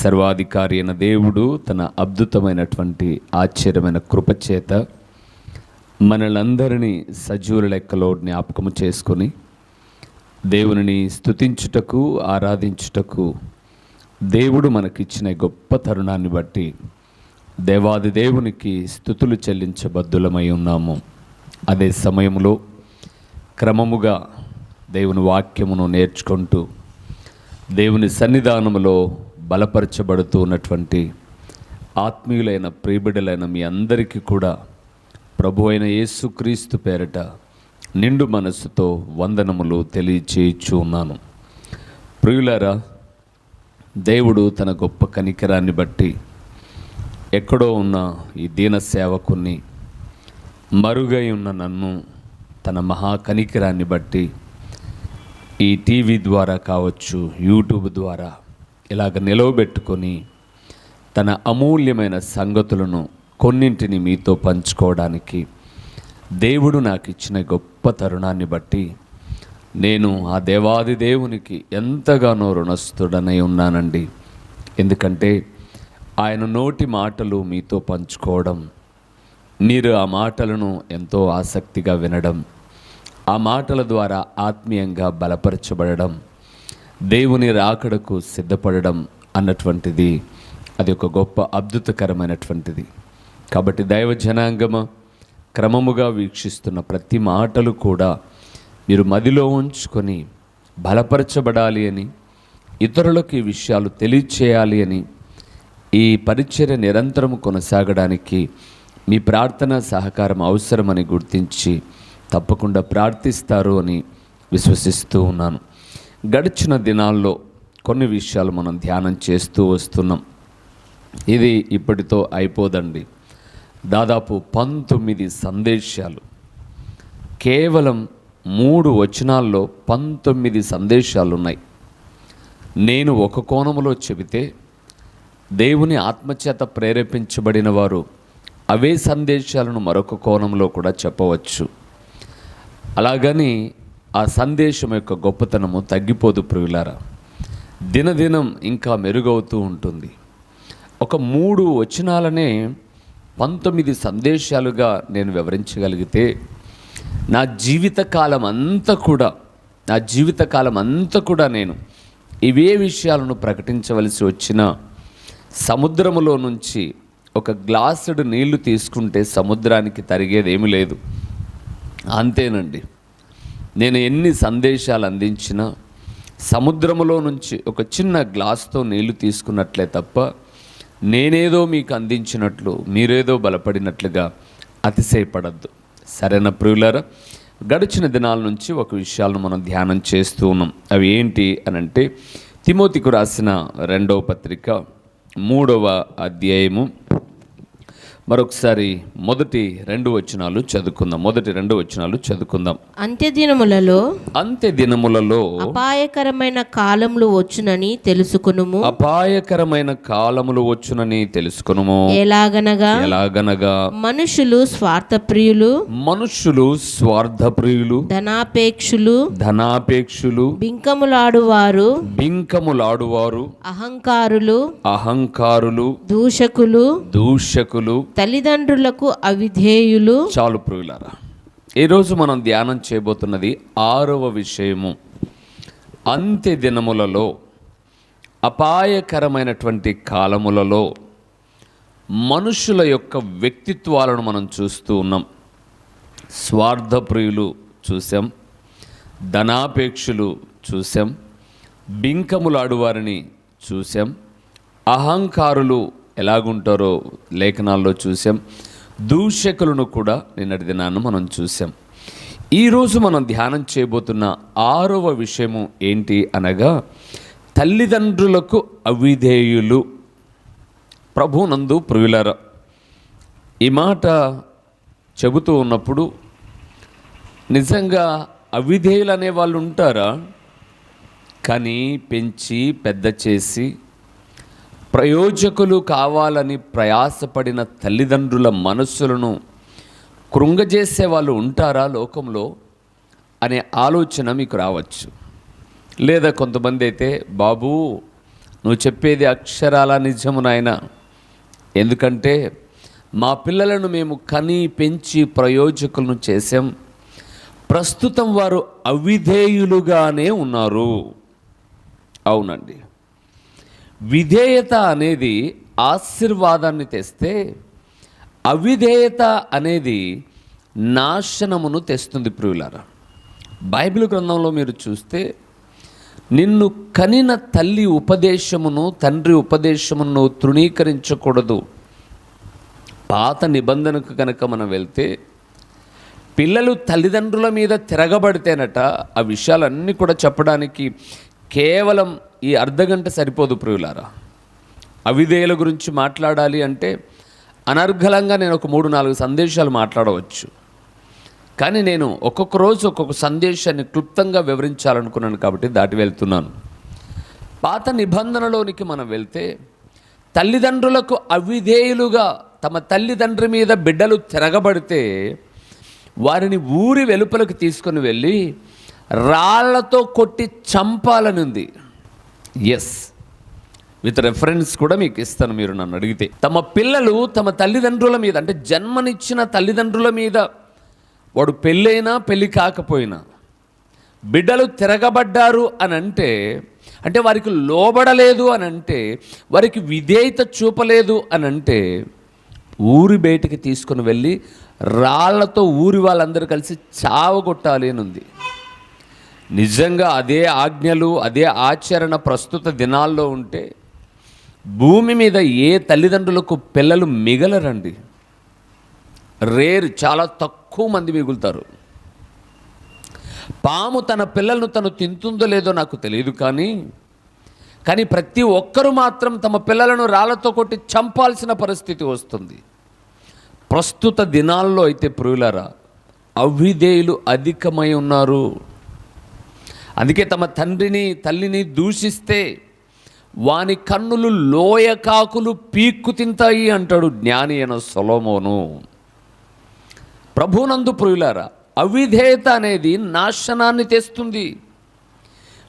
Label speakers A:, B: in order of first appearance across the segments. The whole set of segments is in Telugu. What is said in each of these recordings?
A: సర్వాధికారి అయిన దేవుడు తన అద్భుతమైనటువంటి ఆశ్చర్యమైన కృపచేత మనలందరినీ సజీవుల లెక్కలో జ్ఞాపకము చేసుకొని దేవునిని స్తుతించుటకు ఆరాధించుటకు దేవుడు మనకిచ్చిన గొప్ప తరుణాన్ని బట్టి దేవాది దేవునికి స్తుతులు చెల్లించబద్దులమై ఉన్నాము. అదే సమయంలో క్రమముగా దేవుని వాక్యమును నేర్చుకుంటూ దేవుని సన్నిధానములో బలపరచబడుతూ ఉన్నటువంటి ఆత్మీయులైన ప్రియబిడ్డలైన మీ అందరికీ కూడా ప్రభు అయిన యేసుక్రీస్తు పేరట నిండు మనస్సుతో వందనములు తెలియచేయచ్చు ఉన్నాను. ప్రియులారా, దేవుడు తన గొప్ప కనికరాన్ని బట్టి ఎక్కడో ఉన్న ఈ దీన సేవకుని, మరుగై ఉన్న నన్ను తన మహా కనికరాన్ని బట్టి ఈ టీవీ ద్వారా కావచ్చు, యూట్యూబ్ ద్వారా ఇలాగ నిలవబెట్టుకొని తన అమూల్యమైన సంగతులను కొన్నింటిని మీతో పంచుకోవడానికి దేవుడు నాకు ఇచ్చిన గొప్ప తరుణాన్ని బట్టి నేను ఆ దేవాది దేవునికి ఎంతగానో రుణస్థుడనై ఉన్నానండి. ఎందుకంటే ఆయన నోటి మాటలు మీతో పంచుకోవడం, మీరు ఆ మాటలను ఎంతో ఆసక్తిగా వినడం, ఆ మాటల ద్వారా ఆత్మీయంగా బలపరచబడడం, దేవుని రాకడకు సిద్ధపడడం అన్నటువంటిది అది ఒక గొప్ప అద్భుతకరమైనటువంటిది. కాబట్టి దైవ జనాంగమ క్రమముగా వీక్షిస్తున్న ప్రతి మాటలు కూడా మీరు మదిలో ఉంచుకొని బలపరచబడాలి అని, ఇతరులకు ఈ విషయాలు తెలియచేయాలి అని, ఈ పరిచర్య నిరంతరం కొనసాగడానికి మీ ప్రార్థన సహకారం అవసరమని గుర్తించి తప్పకుండా ప్రార్థిస్తారు అని విశ్వసిస్తూ ఉన్నాను. గడిచిన దినాల్లో కొన్ని విషయాలు మనం ధ్యానం చేస్తూ వస్తున్నాం. ఇది ఇప్పటితో అయిపోదండి. దాదాపు 19 సందేశాలు, కేవలం 3 వచనాల్లో 19 సందేశాలు ఉన్నాయి. నేను ఒక కోణములో చెబితే దేవుని ఆత్మచేత ప్రేరేపించబడిన వారు అవే సందేశాలను మరొక కోణంలో కూడా చెప్పవచ్చు. అలాగని ఆ సందేశం యొక్క గొప్పతనము తగ్గిపోదు ప్రియులారా, దినదినం ఇంకా మెరుగవుతూ ఉంటుంది. ఒక 3 వచనాలనే 19 సందేశాలుగా నేను వివరించగలిగితే నా జీవితకాలం అంతా కూడా నేను ఇవే విషయాలను ప్రకటించవలసి వచ్చిన, సముద్రములో నుంచి ఒక గ్లాసుడు నీళ్లు తీసుకుంటే సముద్రానికి తరిగేదేమీ లేదు, అంతేనండి. నేను ఎన్ని సందేశాలు అందించినా సముద్రములో నుంచి ఒక చిన్న గ్లాస్తో నీళ్లు తీసుకున్నట్లే తప్ప నేనేదో మీకు అందించినట్లు, మీరేదో బలపడినట్లుగా అతిశయపడద్దు. సరైన ప్రియులారా, గడిచిన దినాల నుంచి ఒక విషయాలను మనం ధ్యానం చేస్తూ ఉన్నాం. అవి ఏంటి అనంటే, తిమోతికు రాసిన 2వ పత్రిక 3వ అధ్యాయము, మరొకసారి మొదటి 2 వచనాలు చదువుకుందాం.
B: అంత్యదినములలో
A: అపాయకరమైన కాలములు వచ్చునని తెలుసుకొనుము. ఎలాగనగా మనుషులు స్వార్థప్రియులు, ధనాపేక్షులు, బింకములాడువారు, అహంకారులు, దూషకులు,
B: తల్లిదండ్రులకు అవిధేయులు.
A: చాలు ప్రియులారా, ఈరోజు మనం ధ్యానం చేయబోతున్నది 6వ విషయము. అంత్య దినములలో, అపాయకరమైనటువంటి కాలములలో మనుషుల యొక్క వ్యక్తిత్వాలను మనం చూస్తూ ఉన్నాం. స్వార్థప్రియులు చూసాం, ధనాపేక్షులు చూసాం, బింకములాడువారిని చూసాం, అహంకారులు ఎలాగుంటారో లేఖనాల్లో చూసాం, దూషకులను కూడా నిన్నటి దినాన్ని మనం చూసాం. ఈరోజు మనం ధ్యానం చేయబోతున్న 6వ విషయము ఏంటి అనగా, తల్లిదండ్రులకు అవిధేయులు. ప్రభునందు ప్రియులారా, ఈ మాట చెబుతూ ఉన్నప్పుడు నిజంగా అవిధేయులు అనే వాళ్ళు ఉంటారా? కానీ పెంచి పెద్ద చేసి ప్రయోజకులు కావాలని ప్రయాసపడిన తల్లిదండ్రుల మనస్సులను కృంగజేసే వాళ్ళు ఉంటారా లోకంలో అనే ఆలోచన మీకు రావచ్చు. లేదా కొంతమంది అయితే, బాబు నువ్వు చెప్పేది అక్షరాల నిజము నాయనా. ఎందుకంటే మా పిల్లలను మేము కని పెంచి ప్రయోజకులను చేశాం. ప్రస్తుతం వారు అవిధేయులుగానే ఉన్నారు. అవునండి, విధేయత అనేది ఆశీర్వాదాన్ని తెస్తే అవిధేయత అనేది నాశనమును తెస్తుంది. ప్రియులారా, బైబిల్ గ్రంథంలో మీరు చూస్తే నిన్ను కనిన తల్లి ఉపదేశమును తండ్రి ఉపదేశమును తృణీకరించకూడదు. పాత నిబంధనకు కనుక మనం వెళ్తే పిల్లలు తల్లిదండ్రుల మీద తిరగబడితేనట ఆ విషయాలన్నీ కూడా చెప్పడానికి కేవలం ఈ అర్ధగంట సరిపోదు. ప్రియులారా, అవిధేయుల గురించి మాట్లాడాలి అంటే అనర్గళంగా నేను ఒక 3-4 సందేశాలు మాట్లాడవచ్చు. కానీ నేను ఒక్కొక్క రోజు ఒక్కొక్క సందేశాన్ని క్లుప్తంగా వివరించాలనుకున్నాను కాబట్టి దాటి వెళ్తున్నాను. పాత నిబంధనలోనికి మనం వెళ్తే తల్లిదండ్రులకు అవిధేయులుగా తమ తల్లిదండ్రి మీద బిడ్డలు తిరగబడితే వారిని ఊరి వెలుపలకు తీసుకొని వెళ్ళి రాళ్లతో కొట్టి చంపాలని ఉంది. ఎస్, విత్ రెఫరెన్స్ కూడా మీకు ఇస్తాను మీరు నన్ను అడిగితే. తమ పిల్లలు తమ తల్లిదండ్రుల మీద, అంటే జన్మనిచ్చిన తల్లిదండ్రుల మీద, వాడు పెళ్ళైనా పెళ్ళి కాకపోయినా బిడ్డలు తిరగబడ్డారు అని అంటే వారికి లోబడలేదు అని అంటే, వారికి విధేయత చూపలేదు అని అంటే ఊరి బయటికి తీసుకుని వెళ్ళి రాళ్లతో ఊరి వాళ్ళందరూ కలిసి చావగొట్టాలి అని ఉంది. నిజంగా అదే ఆజ్ఞలు అదే ఆచరణ ప్రస్తుత దినాల్లో ఉంటే భూమి మీద ఏ తల్లిదండ్రులకు పిల్లలు మిగలరండి. రేరు, చాలా తక్కువ మంది మిగులుతారు. పాము తన పిల్లలను తను తింటుందో లేదో నాకు తెలియదు, కానీ ప్రతి ఒక్కరూ మాత్రం తమ పిల్లలను రాళ్లతో కొట్టి చంపాల్సిన పరిస్థితి వస్తుంది. ప్రస్తుత దినాల్లో అయితే ప్రియులారా, అవిధేయులు అధికమై ఉన్నారు. అందుకే తమ తండ్రిని తల్లిని దూషిస్తే వాని కన్నులు లోయ కాకులు పీక్కు తింటాయి అంటాడు జ్ఞాని అయిన సొలొమోను. ప్రభునందు ప్రియులారా, అవిధేయత అనేది నాశనాన్ని తెస్తుంది.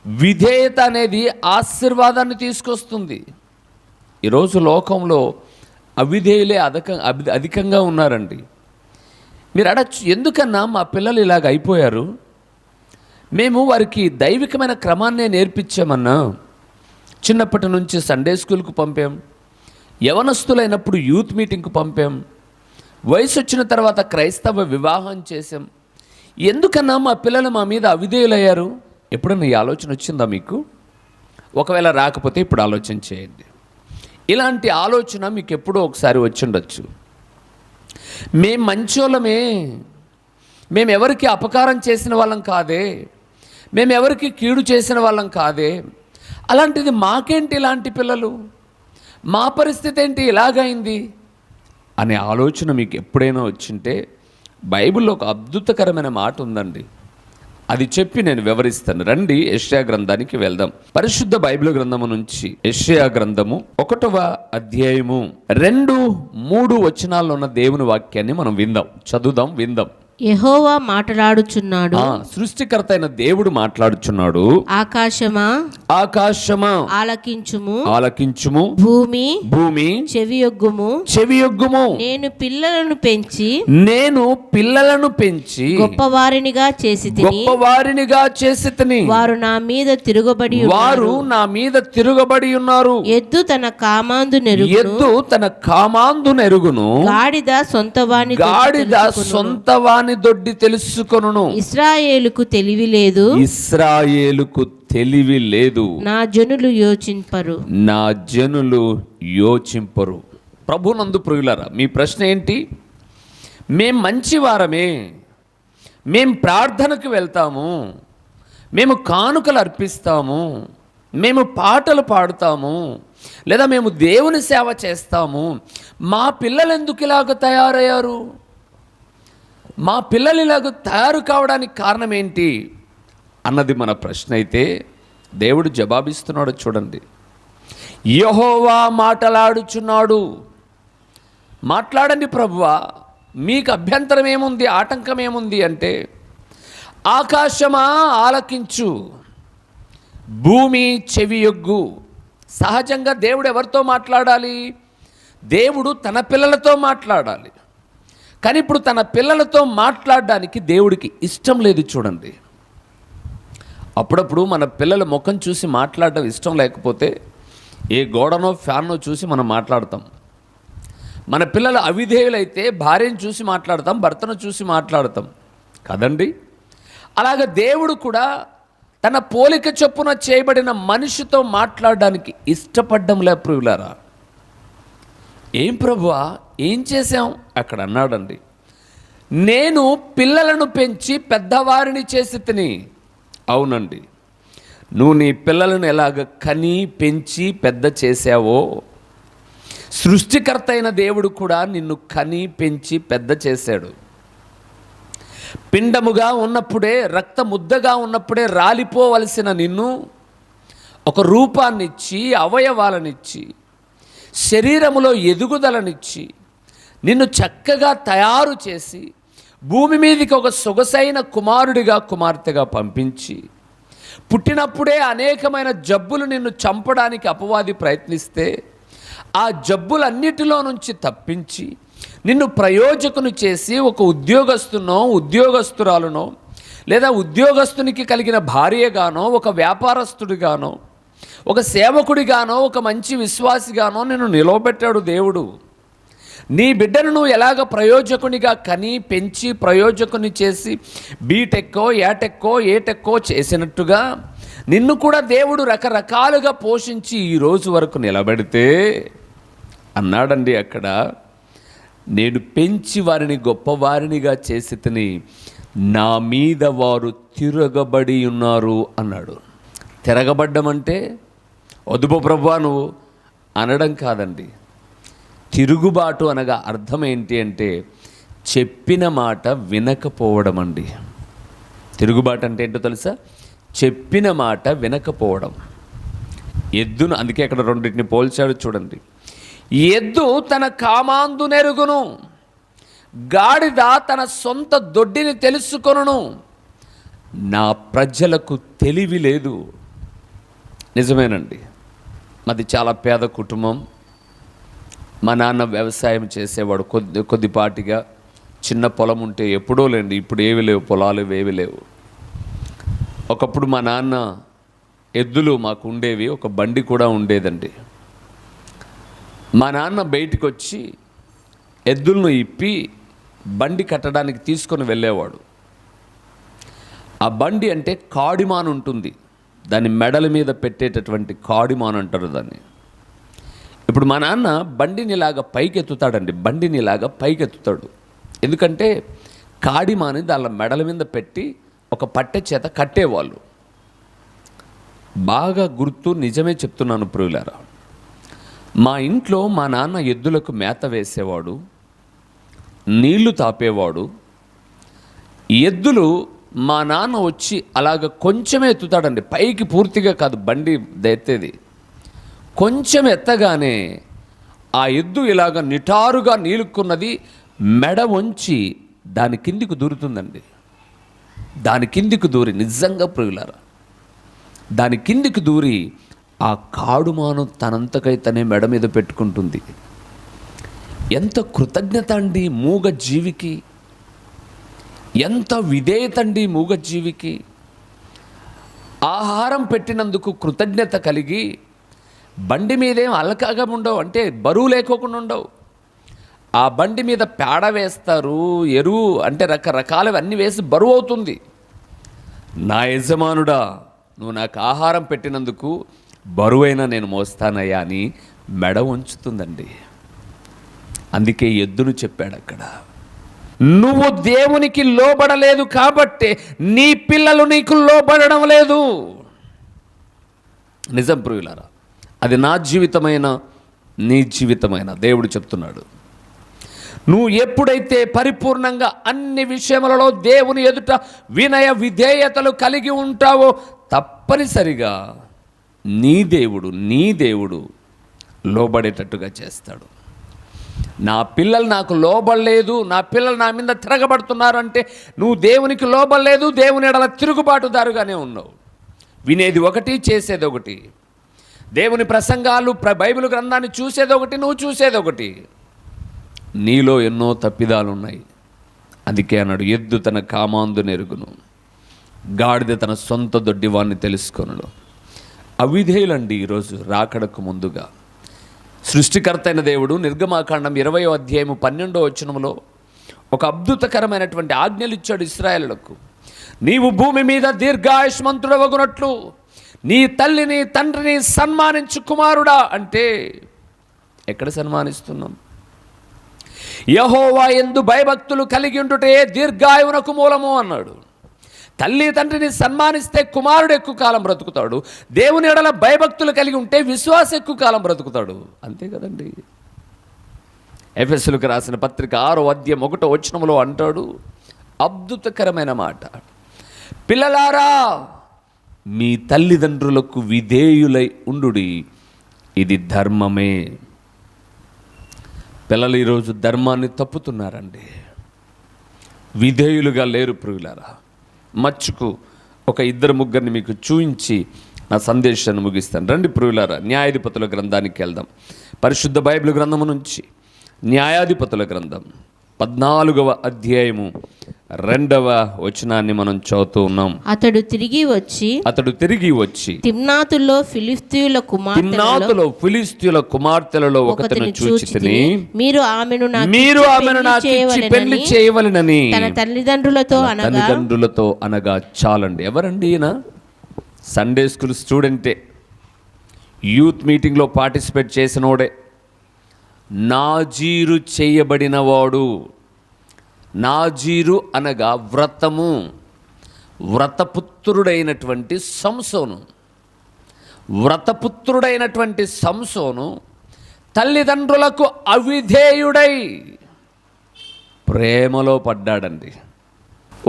A: విధేయత అనేది ఆశీర్వాదాన్ని తీసుకొస్తుంది. ఈరోజు లోకంలో అవిధేయులే అధికంగా ఉన్నారండి. మీరు అడగచ్చు, ఎందుకన్నా మా పిల్లలు ఇలాగ అయిపోయారు? మేము వారికి దైవికమైన క్రమాన్నే నేర్పించామన్నా. చిన్నప్పటి నుంచి సండే స్కూల్కు పంపాం, యవనస్తులైనప్పుడు యూత్ మీటింగ్కు పంపాం, వయసు వచ్చిన తర్వాత క్రైస్తవ వివాహం చేశాం. ఎందుకన్నా మా పిల్లలు మా మీద అవిధేయులయ్యారు? ఎప్పుడన్నా ఈ ఆలోచన వచ్చిందా మీకు? ఒకవేళ రాకపోతే ఇప్పుడు ఆలోచన చేయండి. ఇలాంటి ఆలోచన మీకు ఎప్పుడో ఒకసారి వచ్చి ఉండొచ్చు. మేము మంచోళ్ళమే, మేము ఎవరికి అపకారం చేసిన వాళ్ళం కాదే, మేము ఎవరికి కీడు చేసిన వాళ్ళం కాదే, అలాంటిది మాకేంటి ఇలాంటి పిల్లలు, మా పరిస్థితి ఏంటి ఇలాగైంది అనే ఆలోచన మీకు ఎప్పుడైనా వచ్చింటే బైబిల్లో ఒక అద్భుతకరమైన మాట ఉందండి. అది చెప్పి నేను వివరిస్తాను. రండి, యెషయా గ్రంథానికి వెళ్దాం. పరిశుద్ధ బైబిల్ గ్రంథము నుంచి యెషయా గ్రంథము 1వ అధ్యాయము 2-3 వచనాల్లో ఉన్న దేవుని వాక్యాన్ని మనం చదువుదాం.
B: యెహోవా మాట్లాడుచున్నాడు.
A: సృష్టికర్త అయిన దేవుడు మాట్లాడుచున్నాడు. ఆకాశమా ఆలకించుము, భూమి చెవియొగ్గుము. నేను పిల్లలను పెంచి
B: గొప్పవారినిగా
A: చేసితిని.
B: వారు నా మీద తిరుగబడి ఉన్నారు. ఎద్దు తన కామాందు నెరుగును, గాడిద సొంతవాని దొడ్డి తెలుసుకొనును. ఇశ్రాయేలుకు తెలివి లేదు, నా జనులు యోచింపరు. ప్రభునందు ప్రియులారా, మీ ప్రశ్న ఏంటి? మేం మంచివారమే, మేం ప్రార్థనకు వెళ్తాము, మేము కానుకలు అర్పిస్తాము, మేము పాటలు పాడుతాము, లేదా మేము దేవుని సేవ చేస్తాము, మా పిల్లలు ఎందుకు ఇలాగ తయారయ్యారు? మా పిల్లలు ఇలాగ తయారు కావడానికి కారణం ఏంటి అన్నది మన ప్రశ్న అయితే దేవుడు జవాబిస్తున్నాడు. చూడండి, యెహోవా మాటలాడుచున్నాడు. మాట్లాడండి ప్రభువా, మీకు అభ్యంతరం ఏముంది, ఆటంకం ఏముంది అంటే, ఆకాశమా ఆలకించు, భూమి చెవియొగ్గు,
A: సహజంగా దేవుడు ఎవరితో మాట్లాడాలి? దేవుడు తన పిల్లలతో మాట్లాడాలి. కానీ ఇప్పుడు తన పిల్లలతో మాట్లాడడానికి దేవుడికి ఇష్టం లేదు. చూడండి, అప్పుడప్పుడు మన పిల్లల ముఖం చూసి మాట్లాడడం ఇష్టం లేకపోతే ఏ గోడనో ఫ్యాన్నో చూసి మనం మాట్లాడతాం. మన పిల్లలు అవిధేయులైతే భార్యను చూసి మాట్లాడతాం, భర్తను చూసి మాట్లాడతాం కదండి. అలాగ దేవుడు కూడా తన పోలిక చొప్పున చేయబడిన మనిషితో మాట్లాడడానికి ఇష్టపడ్డంలే ప్రియులారా. ఏం ప్రభువా ఏం చేశాం? అక్కడ అన్నాడండి, నేను పిల్లలను పెంచి పెద్దవారిని చేసి తిని. అవునండి, నువ్వు నీ పిల్లలను ఎలాగ కని పెంచి పెద్ద చేశావో, సృష్టికర్త అయిన దేవుడు కూడా నిన్ను కని పెంచి పెద్ద చేశాడు. పిండముగా ఉన్నప్పుడే, రక్త ముద్దగా ఉన్నప్పుడే రాలిపోవలసిన నిన్ను ఒక రూపాన్నిచ్చి, అవయవాలనిచ్చి, శరీరములో ఎదుగుదలనిచ్చి, నిన్ను చక్కగా తయారు చేసి భూమి మీదకి ఒక సొగసైన కుమారుడిగా కుమార్తెగా పంపించి, పుట్టినప్పుడే అనేకమైన జబ్బులు నిన్ను చంపడానికి అపవాది ప్రయత్నిస్తే ఆ జబ్బులన్నిటిలో నుంచి తప్పించి నిన్ను ప్రయోజకుని చేసి ఒక ఉద్యోగస్తునో ఉద్యోగస్తురాలునో లేదా ఉద్యోగస్తునికి కలిగిన భార్యగానో ఒక వ్యాపారస్తుడిగానో ఒక సేవకుడిగానో ఒక మంచి విశ్వాసిగానో నిన్ను నిలవబెట్టాడు దేవుడు. నీ బిడ్డను నువ్వు ఎలాగ ప్రయోజకునిగా కని పెంచి ప్రయోజకుని చేసి బీటెక్కో యాటెక్కో ఏటెక్కో చేసినట్టుగా నిన్ను కూడా దేవుడు రకరకాలుగా పోషించి ఈ రోజు వరకు నిలబెడితే అన్నాడండి అక్కడ, నేను పెంచి వారిని గొప్పవారినిగా చేసి తిని నా మీద వారు తిరగబడి ఉన్నారు అన్నాడు. తిరగబడ్డం అంటే వదుపో ప్రభువా నువ్వు అనడం కాదండి. తిరుగుబాటు అనగా అర్థం ఏంటి అంటే చెప్పిన మాట వినకపోవడం అండి. తిరుగుబాటు అంటే ఏంటో తెలుసా? చెప్పిన మాట వినకపోవడం. ఎద్దును అందుకే అక్కడ రెండింటిని పోల్చాడు చూడండి. ఎద్దు తన కామాందు నెరుగును, గాడిద తన సొంత దొడ్డిని తెలుసుకొనును. నా ప్రజలకు తెలివి లేదు. నిజమేనండి, మాది చాలా పేద కుటుంబం. మా నాన్న వ్యవసాయం చేసేవాడు. కొద్దిపాటిగా చిన్న పొలం ఉంటే ఎప్పుడో లేండి, ఇప్పుడు ఏవి లేవు, పొలాలు ఏవి లేవు. ఒకప్పుడు మా నాన్న ఎద్దులు మాకు ఉండేవి, ఒక బండి కూడా ఉండేదండి. మా నాన్న బయటికి వచ్చి ఎద్దులను ఇప్పి బండి కట్టడానికి తీసుకొని వెళ్ళేవాడు. ఆ బండి అంటే కాడిమాన్ ఉంటుంది, దాని మెడల మీద పెట్టేటటువంటి కాడిమాన్ అంటారు దాన్ని. ఇప్పుడు మా నాన్న బండిని ఇలాగా పైకెత్తుతాడండి, బండిని ఇలాగా పైకెత్తుతాడు. ఎందుకంటే కాడిమాని దాని మెడల మీద పెట్టి ఒక పట్టె చేత కట్టేవాళ్ళు. బాగా గుర్తు, నిజమే చెప్తున్నాను ప్రియులారా. మా ఇంట్లో మా నాన్న ఎద్దులకు మేత వేసేవాడు, నీళ్లు తాపేవాడు. ఎద్దులు మా నాన్న వచ్చి అలాగ కొంచెమే ఎత్తుతాడండి, పైకి పూర్తిగా కాదు బండి ఎత్తేది. కొంచెం ఎత్తగానే ఆ ఎద్దు ఇలాగ నిటారుగా నీలుక్కున్నది మెడ వంచి దాని కిందికి దూరుతుందండి. దాని కిందికి దూరి, నిజంగా ప్రియులారా, దాని కిందికి దూరి ఆ కాడుమాను తనంతకై తనే మెడ మీద పెట్టుకుంటుంది. ఎంత కృతజ్ఞత అండి మూగ జీవికి, ఎంత విధేయత అండి మూగ జీవికి. ఆహారం పెట్టినందుకు కృతజ్ఞత కలిగి బండి మీదేం అలకాగా ఉండవు, అంటే బరువు లేకోకుండా ఉండవు. ఆ బండి మీద పేడ వేస్తారు, ఎరువు అంటే రకరకాలవి అన్నీ వేసి బరువు అవుతుంది. నా యజమానుడా, నువ్వు నాకు ఆహారం పెట్టినందుకు బరువైనా నేను మోస్తానయ్యా అని మెడ ఉంచుతుందండి. అందుకే ఎద్దును చెప్పాడు అక్కడ, నువ్వు దేవునికి లోబడలేదు కాబట్టే నీ పిల్లలు నీకు లోబడడం లేదు. నిజం ప్రియులారా, అది నా జీవితమైన నీ జీవితమైన దేవుడు చెప్తున్నాడు. నువ్వు ఎప్పుడైతే పరిపూర్ణంగా అన్ని విషయములలో దేవుని ఎదుట వినయ విధేయతలు కలిగి ఉంటావో తప్పనిసరిగా నీ దేవుడు లోబడేటట్టుగా చేస్తాడు. నా పిల్లలు నాకు లోబడలేదు, నా పిల్లలు నా మీద తిరగబడుతున్నారు అంటే నువ్వు దేవునికి లోబడలేదు, దేవుని ఎడల తిరుగుబాటుదారుగానే ఉన్నావు. వినేది ఒకటి, చేసేది ఒకటి. దేవుని ప్రసంగాలు, బైబిల్ గ్రంథాన్ని చూసేదొకటి, నువ్వు చూసేదొకటి. నీలో ఎన్నో తప్పిదాలు ఉన్నాయి. అందుకే అన్నాడు, ఎద్దు తన కామాందు నెరుగును, గాడిద తన సొంత దొడ్డివాన్ని తెలుసుకొనును. అవిధేయులండి ఈరోజు రాకడకు ముందుగా. సృష్టికర్త అయిన దేవుడు నిర్గమాకాండం 20వ అధ్యాయము 12వ వచనంలో ఒక అద్భుతకరమైనటువంటి ఆజ్ఞలు ఇచ్చాడు ఇశ్రాయేలులకు. నీవు భూమి మీద దీర్ఘాయుష్మంతుడవగునట్లు నీ తల్లిని తండ్రిని సన్మానించు కుమారుడా. అంటే ఎక్కడ సన్మానిస్తున్నాం? యెహోవా యందు భయభక్తులు కలిగి ఉండుటే దీర్ఘాయువునకు మూలము అన్నాడు. తల్లి తండ్రిని సన్మానిస్తే కుమారుడు ఎక్కువ కాలం బ్రతుకుతాడు. దేవుని ఎడల భయభక్తులు కలిగి ఉంటే విశ్వాస ఎక్కువ కాలం బ్రతుకుతాడు. అంతే కదండి. ఎఫెసీయులకు రాసిన పత్రిక 6వ అధ్యాయం 1వ వచనంలో అంటాడు అద్భుతకరమైన మాట, పిల్లలారా మీ తల్లిదండ్రులకు విధేయులై ఉండుడి, ఇది ధర్మమే. పిల్లలు ఈరోజు ధర్మాన్ని తప్పుతున్నారండి, విధేయులుగా లేరు ప్రియులారా. మచ్చుకు ఒక 2-3 మీకు చూయించి నా సందేశాన్ని ముగిస్తాను. రండి ప్రియులారా, న్యాయాధిపతుల గ్రంథానికి వెళ్దాం. పరిశుద్ధ బైబిల్ గ్రంథము నుంచి న్యాయాధిపతుల గ్రంథం 14వ అధ్యాయము 2వ వచనాన్ని మనం చదువుతూ ఉన్నాం.
C: అతడు తిరిగి వచ్చి తిమ్నాతులో
A: ఫిలిష్తీయుల కుమార్తెలలో ఒకతను చూచితిని,
C: మీరు ఆమెను
A: నాకు ఇచ్చి పెళ్లి చేయవలెనని
C: తన తల్లిదండ్రులతో
A: అనగా చాలండి. ఎవరండి ఈయన? సండే స్కూల్ స్టూడెంటే, యూత్ మీటింగ్లో పార్టిసిపేట్ చేసినోడే, నాజీరు చేయబడినవాడు. నాజీరు అనగా వ్రతము, వ్రతపుత్రుడైనటువంటి సంసోను. వ్రతపుత్రుడైనటువంటి సంసోను తల్లిదండ్రులకు అవిధేయుడై ప్రేమలో పడ్డాడండి.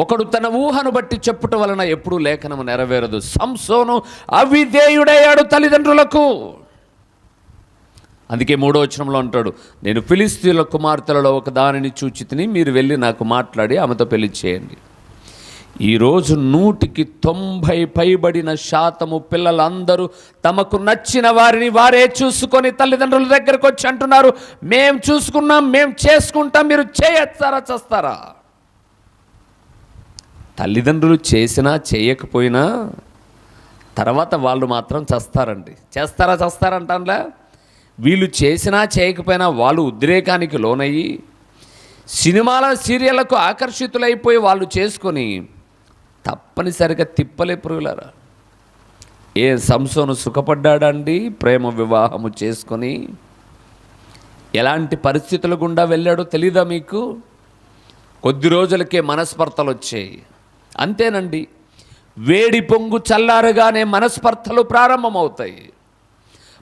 A: ఒకడు తన ఊహను బట్టి చెప్పుట వలన ఎప్పుడూ లేఖనము నెరవేరదు. సంసోను అవిధేయుడయ్యాడు తల్లిదండ్రులకు. అందుకే 3వ వచనంలో అంటాడు, నేను ఫిలిష్తీయుల కుమార్తెలలో ఒక దానిని చూచితిని, మీరు వెళ్ళి నాకు మాట్లాడి ఆమెతో పెళ్లి చేయండి. ఈరోజు 100కి 90 పైబడిన శాతము పిల్లలందరూ తమకు నచ్చిన వారిని వారే చూసుకొని తల్లిదండ్రుల దగ్గరకు వచ్చి అంటున్నారు, మేము చూసుకున్నాం, మేము చేసుకుంటాం, మీరు చేయొస్తారా చేస్తారా? తల్లిదండ్రులు చేసినా చేయకపోయినా తర్వాత వాళ్ళు మాత్రం చేస్తారండి. చేస్తారంటానులే. వీళ్ళు చేసినా చేయకపోయినా వాళ్ళు ఉద్రేకానికి లోనయ్యి సినిమాల సీరియళ్లకు ఆకర్షితులైపోయి వాళ్ళు చేసుకొని తప్పనిసరిగా తిప్పలే పురుగులారా. ఏ సంసోను సుఖపడ్డాడండి ప్రేమ వివాహము చేసుకొని? ఎలాంటి పరిస్థితుల గుండా వెళ్ళాడో తెలీదా మీకు? కొద్ది రోజులకే మనస్పర్ధలు వచ్చాయి. అంతేనండి, వేడి పొంగు చల్లారగానే మనస్పర్ధలు ప్రారంభమవుతాయి.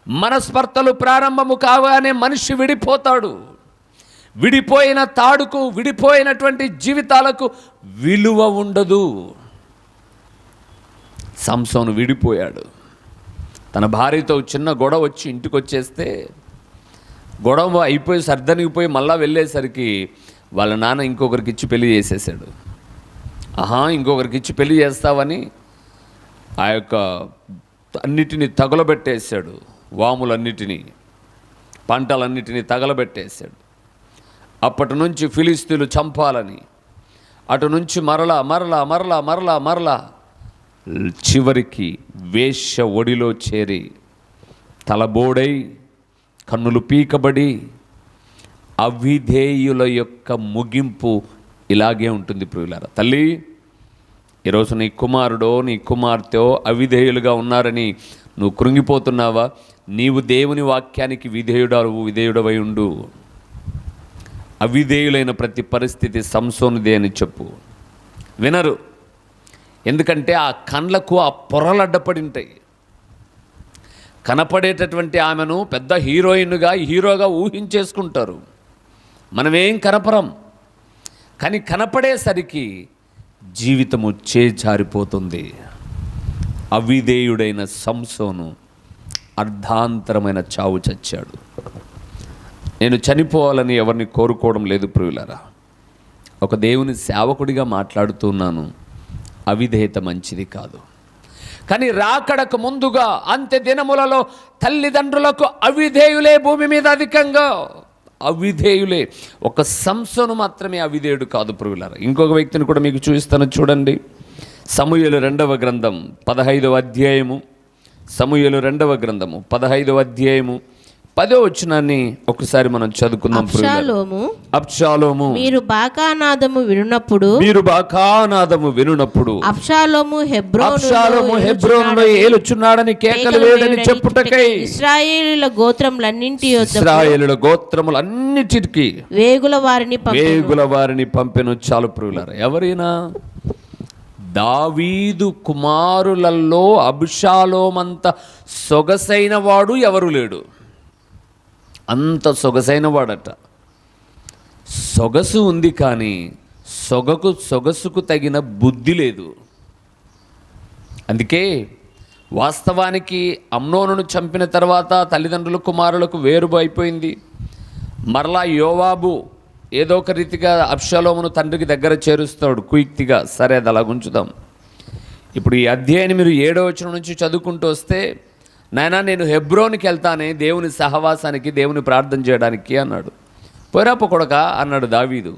A: మనస్పర్ధలు ప్రారంభము కాగానే మనిషి విడిపోతాడు. విడిపోయిన తాడుకు, విడిపోయినటువంటి జీవితాలకు విలువ ఉండదు. సంసోను విడిపోయాడు. తన భార్యతో చిన్న గొడవ వచ్చి ఇంటికి వచ్చేస్తే, గొడవ అయిపోయి సర్దనిగిపోయి మళ్ళా వెళ్ళేసరికి వాళ్ళ నాన్న ఇంకొకరికి ఇచ్చి పెళ్లి చేసేసాడు. ఇంకొకరికి ఇచ్చి పెళ్లి చేస్తావని ఆ యొక్క అన్నిటినీ తగలబెట్టేశాడు. వాములన్నిటినీ, పంటలన్నిటినీ తగలబెట్టేశాడు. అప్పటి నుంచి ఫిలిష్తీయులు చంపాలని అటు నుంచి మరలా చివరికి వేశ్య ఒడిలో చేరి తలబోడై కన్నులు పీకబడి అవిధేయుల యొక్క ముగింపు ఇలాగే ఉంటుంది ప్రియులారా. తల్లి, ఈరోజు నీ కుమారుడో నీ కుమార్తెో అవిధేయులుగా ఉన్నారని నువ్వు కృంగిపోతున్నావా? నీవు దేవుని వాక్యానికి విధేయుడవై ఉండు. అవిధేయులైన ప్రతి పరిస్థితి సంసోనుదే అని చెప్పు. వినరు. ఎందుకంటే ఆ కండ్లకు ఆ పొరలు అడ్డపడి ఉంటాయి. కనపడేటటువంటి ఆమెను పెద్ద హీరోగా ఊహించేసుకుంటారు. మనమేం కనపరం. కానీ కనపడేసరికి జీవితము చేజారిపోతుంది. అవిధేయుడైన సంసోను అర్ధాంతరమైన చావు చచ్చాడు. నేను చనిపోవాలని ఎవరిని కోరుకోవడం లేదు ప్రియులారా. ఒక దేవుని సేవకుడిగా మాట్లాడుతున్నాను. అవిధేయత మంచిది కాదు. కానీ రాకడకు ముందుగా అంత్య దినములలో తల్లిదండ్రులకు అవిధేయులే భూమి మీద అధికంగా. అవిధేయులే. ఒక సంసోను మాత్రమే అవిధేయుడు కాదు ప్రియులారా. ఇంకొక వ్యక్తిని కూడా మీకు చూపిస్తాను చూడండి. సమూయేలు 2వ గ్రంథం 15వ అధ్యాయము. సమూయేలు 2వ గ్రంథము 15వ అధ్యాయము 10వ వచనాన్ని ఒకసారి మనం చదువుకుందాం. అబ్షాలోము
C: మీరు బాకానాదము వినునప్పుడు
A: అబ్షాలోము హెబ్రోనులో ఏలుచున్నాడని కేకలు వేయడని చెప్పుటకై
C: ఇశ్రాయేలుల గోత్రములన్నిటికీ వేగుల వారిని
A: పంపెను. చాలు ప్రియులారా. ఎవరైనా దావీదు కుమారులలో అబ్షాలోమంత సొగసైన వాడు ఎవరు లేడు. అంత సొగసైన వాడట. సొగసు ఉంది కానీ సొగసుకు తగిన బుద్ధి లేదు. అందుకే వాస్తవానికి అమ్నోనును చంపిన తర్వాత తల్లిదండ్రుల కుమారులకు వేరు అయిపోయింది. మరలా యోవాబు ఏదో ఒక రీతిగా అబ్షాలోమును తండ్రికి దగ్గర చేరుస్తాడు కుయుక్తిగా. సరే, అది అలా ఉంచుదాం. ఇప్పుడు ఈ అధ్యాయాన్ని మీరు 7వ వచనం నుంచి చదువుకుంటూ వస్తే, నాయనా నేను హెబ్రోన్కి వెళ్తానే దేవుని సహవాసానికి, దేవుని ప్రార్థన చేయడానికి అన్నాడు. పోరాపు కొడక అన్నాడు దావీదు.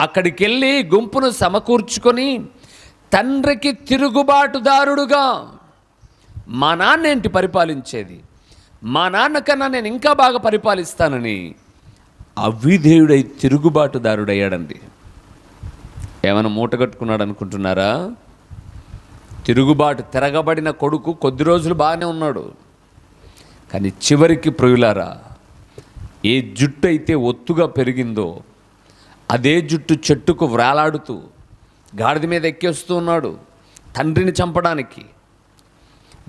A: అక్కడికి వెళ్ళి గుంపును సమకూర్చుకొని తండ్రికి తిరుగుబాటుదారుడుగా, మా నాన్న ఏంటి పరిపాలించేది, మా నాన్న కన్నా నేను ఇంకా బాగా పరిపాలిస్తానని అవిధేయుడై తిరుగుబాటుదారుడయ్యాడండి. ఏమైనా మూట కట్టుకున్నాడు అనుకుంటున్నారా? తిరగబడిన కొడుకు కొద్ది రోజులు బాగానే ఉన్నాడు. కానీ చివరికి ప్రియులారా, ఏ జుట్టు అయితే ఒత్తుగా పెరిగిందో అదే జుట్టు చెట్టుకు వ్రేలాడుతూ గాడిద మీద ఎక్కేస్తూ ఉన్నాడు తండ్రిని చంపడానికి.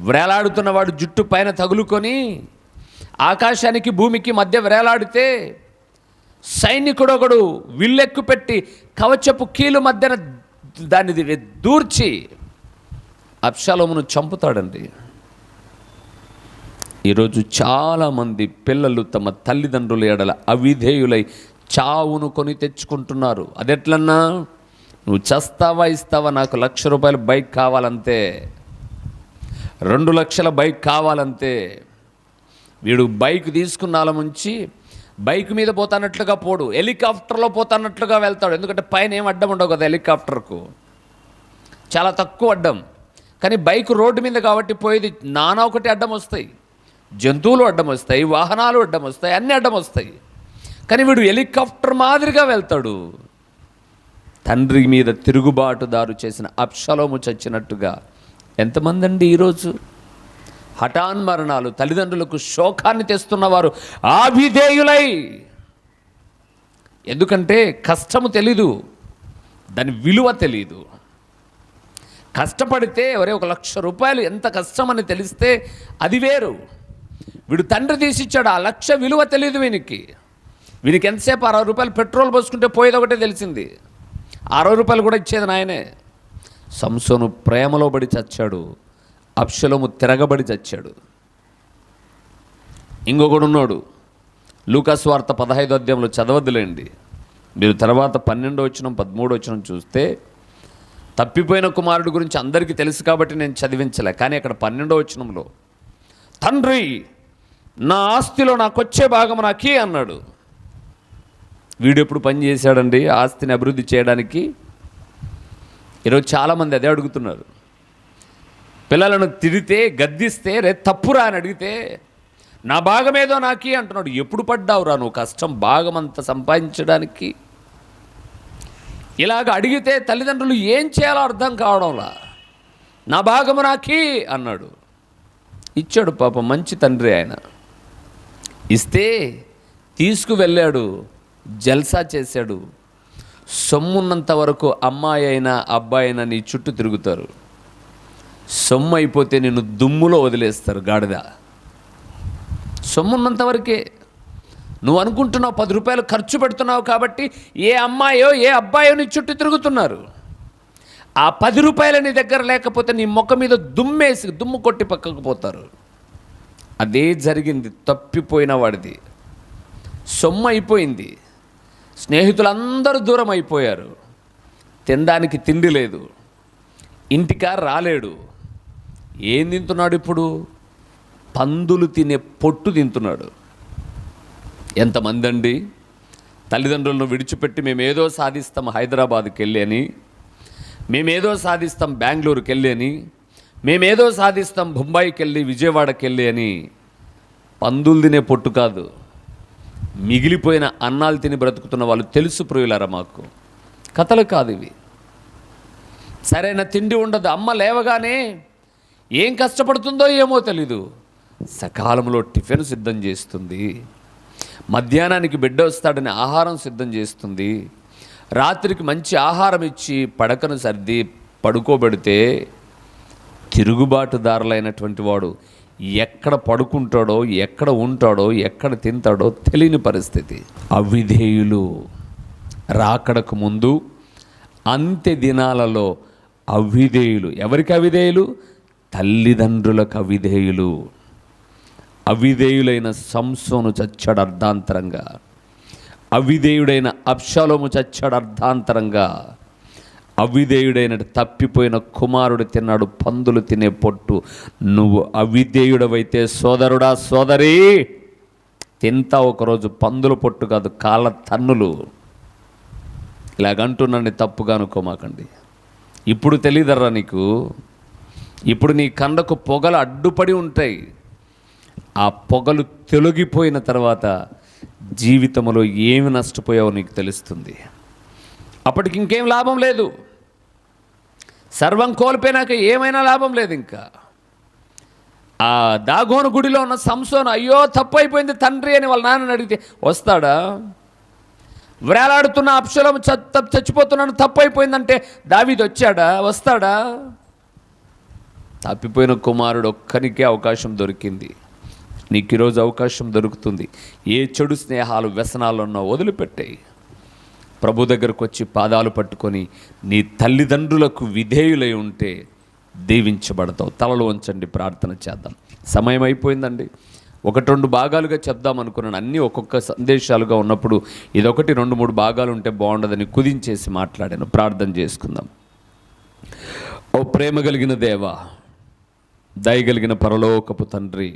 A: వ్రేలాడుతున్నవాడు జుట్టు పైన తగులుకొని ఆకాశానికి భూమికి మధ్య వ్రేలాడితే సైనికుడొకడు విల్లెక్కు పెట్టి కవచపు కీలు మధ్యన దాన్ని దూర్చి అబ్షాలోమును చంపుతాడండి. ఈరోజు చాలామంది పిల్లలు తమ తల్లిదండ్రుల ఎడల అవిధేయులై చావును కొని తెచ్చుకుంటున్నారు. అదెట్లన్నా, నువ్వు చస్తావా ఇస్తావా, నాకు ₹1,00,000 బైక్ కావాలంతే, 2 లక్షల బైక్ కావాలంతే. వీడు బైక్ తీసుకున్నాల ముంచి బైక్ మీద పోతానట్లుగా పోడు, హెలికాప్టర్లో పోతానట్లుగా వెళ్తాడు. ఎందుకంటే పైన ఏం అడ్డం ఉండవు కదా, హెలికాప్టర్కు చాలా తక్కువ అడ్డం. కానీ బైక్ రోడ్డు మీద కాబట్టి పోయేది నానా ఒకటి అడ్డం వస్తాయి, జంతువులు అడ్డం వస్తాయి, వాహనాలు అడ్డం వస్తాయి, అన్నీ అడ్డం వస్తాయి. కానీ వీడు హెలికాప్టర్ మాదిరిగా వెళ్తాడు. తండ్రి మీద తిరుగుబాటుదారు చేసిన అబ్షాలోము చచ్చినట్టుగా ఎంతమంది అండి ఈరోజు హఠాన్మరణాలు, తల్లిదండ్రులకు శోకాన్ని తెస్తున్నవారు అవిధేయులై. ఎందుకంటే కష్టము తెలీదు, దాని విలువ తెలీదు. కష్టపడితే ఒరే ₹1,00,000 ఎంత కష్టమని తెలిస్తే అది వేరు. వీడు తండ్రి తీసిచ్చాడు, ఆ 1,00,000 విలువ తెలియదు వీనికి. ఎంతసేపు ₹60 పెట్రోల్ పోసుకుంటే పోయేది ఒకటే తెలిసింది. ₹60 కూడా ఇచ్చేది నాయనే. సంసోను ప్రేమలో పడి చచ్చాడు, అబ్షాలోము తిరగబడి చచ్చాడు. ఇంకొకడు ఉన్నాడు, లూకాసు వార్త 15వ అధ్యాయంలో చదవద్దులేండి మీరు. తర్వాత 12వ వచనం 13వ వచనం చూస్తే తప్పిపోయిన కుమారుడు గురించి అందరికీ తెలుసు కాబట్టి నేను చదివించలే. కానీ అక్కడ 12వ వచనంలో తండ్రి నా ఆస్తిలో నాకొచ్చే భాగం నాకే అన్నాడు. వీడు ఎప్పుడు పని చేశాడండి ఆస్తిని అభివృద్ధి చేయడానికి? ఈరోజు చాలామంది అదే అడుగుతున్నారు. పిల్లలను తిడితే, గద్దిస్తే, రే తప్పురా అని అడిగితే నా భాగమేదో నాకే అంటున్నాడు. ఎప్పుడు పడ్డావురా నువ్వు కష్టం భాగమంతా సంపాదించడానికి? ఇలాగ అడిగితే తల్లిదండ్రులు ఏం చేయాలో అర్థం కావడంలా. నా భాగము నాకే అన్నాడు. ఇచ్చాడు పాపం, మంచి తండ్రి ఆయన. ఇస్తే తీసుకువెళ్ళాడు, జల్సా చేశాడు. సొమ్మున్నంత వరకు అమ్మాయి అయినా అబ్బాయి అయినా నీ చుట్టూ తిరుగుతారు. సొమ్ము అయిపోతే నిన్ను దుమ్ములో వదిలేస్తారు గాడిద. సొమ్మున్నంత వరకే. నువ్వు అనుకుంటున్నావు ₹10 ఖర్చు పెడుతున్నావు కాబట్టి ఏ అమ్మాయో ఏ అబ్బాయో నీ చుట్టూ తిరుగుతున్నారు. ఆ ₹10 నీ దగ్గర లేకపోతే నీ ముఖం మీద దుమ్ము కొట్టి పక్కకు పోతారు. అదే జరిగింది తప్పిపోయిన వాడిది. సొమ్ము అయిపోయింది, స్నేహితులందరూ దూరం అయిపోయారు, తినడానికి తిండి లేదు, ఇంటికా రాలేడు, ఏం తింటున్నాడు ఇప్పుడు? పందులు తినే పొట్టు తింటున్నాడు. ఎంతమంది అండి తల్లిదండ్రులను విడిచిపెట్టి మేమేదో సాధిస్తాం హైదరాబాద్కి వెళ్ళి అని, మేమేదో సాధిస్తాం బెంగళూరుకి వెళ్ళి అని, మేమేదో సాధిస్తాం బొంబాయికి వెళ్ళి విజయవాడకి వెళ్ళి అని. పందులు తినే పొట్టు కాదు, మిగిలిపోయిన అన్నాలు తిని బ్రతుకుతున్న వాళ్ళు తెలుసు ప్రియులారా మాకు. కథలు కాదు ఇవి. సరైన తిండి ఉండదు. అమ్మ లేవగానే ఏం కష్టపడుతుందో ఏమో తెలీదు, సకాలంలో టిఫిన్ సిద్ధం చేస్తుంది, మధ్యాహ్నానికి బిడ్డ వస్తాడని ఆహారం సిద్ధం చేస్తుంది, రాత్రికి మంచి ఆహారం ఇచ్చి పడకను సర్ది పడుకోబెడితే తిరుగుబాటుదారులైనటువంటి వాడు ఎక్కడ పడుకుంటాడో, ఎక్కడ ఉంటాడో, ఎక్కడ తింటాడో తెలియని పరిస్థితి. అవిధేయులు రాకడకు ముందు అంత్య దినాలలో అవిధేయులు. ఎవరికి అవిధేయులు? తల్లిదండ్రులకు అవిధేయులు. అవిధేయులైన సంసోను చచ్చాడు అర్ధాంతరంగా, అవిధేయుడైన అబ్షాలోము చచ్చాడు అర్ధాంతరంగా, అవిధేయుడైన తప్పిపోయిన కుమారుడు తిన్నాడు పందులు తినే పొట్టు. నువ్వు అవిధేయుడవైతే సోదరుడా సోదరి తింతా ఒకరోజు పందుల పొట్టు కాదు, కాళ్ళ తన్నులు. ఇలాగంటున్నాను, తప్పుగా అనుకోమాకండి. ఇప్పుడు తెలియదర్రా నీకు, ఇప్పుడు నీ కండకు పొగలు అడ్డుపడి ఉంటాయి. ఆ పొగలు తొలగిపోయిన తర్వాత జీవితంలో ఏమి నష్టపోయావో నీకు తెలుస్తుంది. అప్పటికి ఇంకేం లాభం లేదు. సర్వం కోల్పోయినాక ఏమైనా లాభం లేదు. ఇంకా ఆ దాగోను గుడిలో ఉన్న సంసోను అయ్యో తప్పు అయిపోయింది తండ్రి అని వాళ్ళ నాన్నని అడిగితే వస్తాడా? వేలాడుతున్న అబ్షాలోము చచ్చిపోతున్నాను తప్పు అయిపోయిందంటే దావీదు వచ్చాడా? వస్తాడా? తప్పిపోయిన కుమారుడు ఒక్కనికే అవకాశం దొరికింది. నీకు ఈరోజు అవకాశం దొరుకుతుంది. ఏ చెడు స్నేహాలు వ్యసనాలు ఉన్నా వదిలిపెట్టాయి. ప్రభు దగ్గరకు వచ్చి పాదాలు పట్టుకొని నీ తల్లిదండ్రులకు విధేయులై ఉంటే దీవించబడతావు. తలలు వంచండి, ప్రార్థన చేద్దాం. సమయం అయిపోయిందండి. 1-2 భాగాలుగా చెప్దాం అనుకున్నాను. అన్నీ ఒక్కొక్క సందేశాలుగా ఉన్నప్పుడు ఇదొకటి 2-3 భాగాలు ఉంటే బాగుండదని కుదించేసి మాట్లాడాను. ప్రార్థన చేసుకుందాం. ఓ ప్రేమ కలిగిన దేవా, దయగలిగిన పరలోకపు తండ్రి,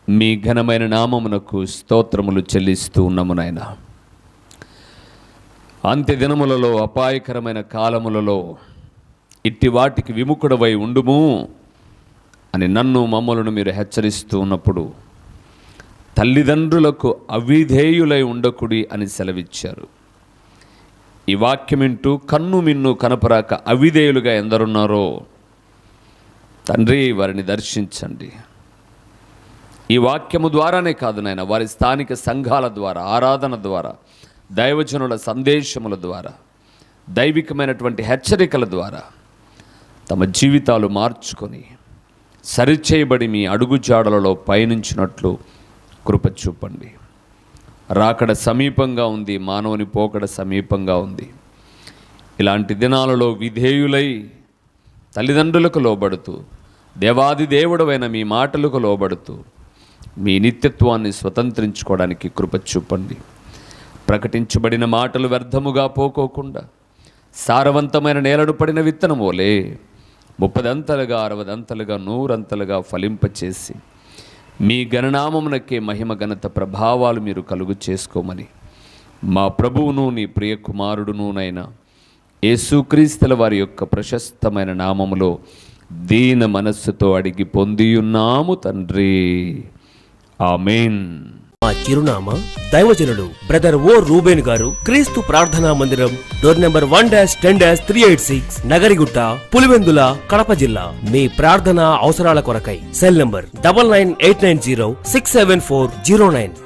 A: మీ ఘనమైన నామమునకు స్తోత్రములు చెల్లిస్తూ ఉన్నాము నాయన. అంత్య దినములలో, అపాయకరమైన కాలములలో ఇట్టి వాటికి విముఖుడవై ఉండుము అని నన్ను మమ్మలను మీరు హెచ్చరిస్తూ ఉన్నప్పుడు తల్లిదండ్రులకు అవిధేయులై ఉండకుడి అని సెలవిచ్చారు. ఈ వాక్యం వింటూ కన్ను మిన్ను కనపరాక అవిధేయులుగా ఎందరున్నారో తండ్రి వారిని దర్శించండి. ఈ వాక్యము ద్వారానే కాదు నాయన, వారి స్థానిక సంఘాల ద్వారా, ఆరాధన ద్వారా, దైవజనుల సందేశముల ద్వారా, దైవికమైనటువంటి హెచ్చరికల ద్వారా తమ జీవితాలు మార్చుకొని సరిచేయబడి మీ అడుగుజాడలలో పయనించినట్లు కృప చూపండి. రాకడ సమీపంగా ఉంది, మానవుని పోకడ సమీపంగా ఉంది. ఇలాంటి దినాలలో విధేయులై తల్లిదండ్రులకు లోబడుతూ, దేవాది దేవుడవైన మీ మాటలకు లోబడుతూ మీ నిత్యత్వాన్ని స్వతంత్రించుకోవడానికి కృప చూపండి. ప్రకటించబడిన మాటలు వ్యర్థముగా పోకోకుండా సారవంతమైన నేలను పడిన విత్తనం వలె 30 అంతలుగా 60 అంతలుగా 100 అంతలుగా ఫలింపచేసి మీ గణనామమునకే మహిమ ఘనత ప్రభావాలు మీరు కలుగు చేసుకోమని మా ప్రభువును నీ ప్రియ కుమారుడునునైనా యేసుక్రీస్తుల వారి యొక్క ప్రశస్తమైన నామములో దీన మనస్సుతో అడిగి పొందియున్నాము తండ్రి. ఆమేన్.
D: మా చిరునామా దైవజనులు బ్రదర్ ఓ రూబేన్ గారు, క్రీస్తు ప్రార్థనా మందిరం, డోర్ నెంబర్ 1-10-386, నగరిగుట్ట, పులివెందుల, కడప జిల్లా. మీ ప్రార్థనా అవసరాల కొరకై సెల్ నంబర్ 9989067409.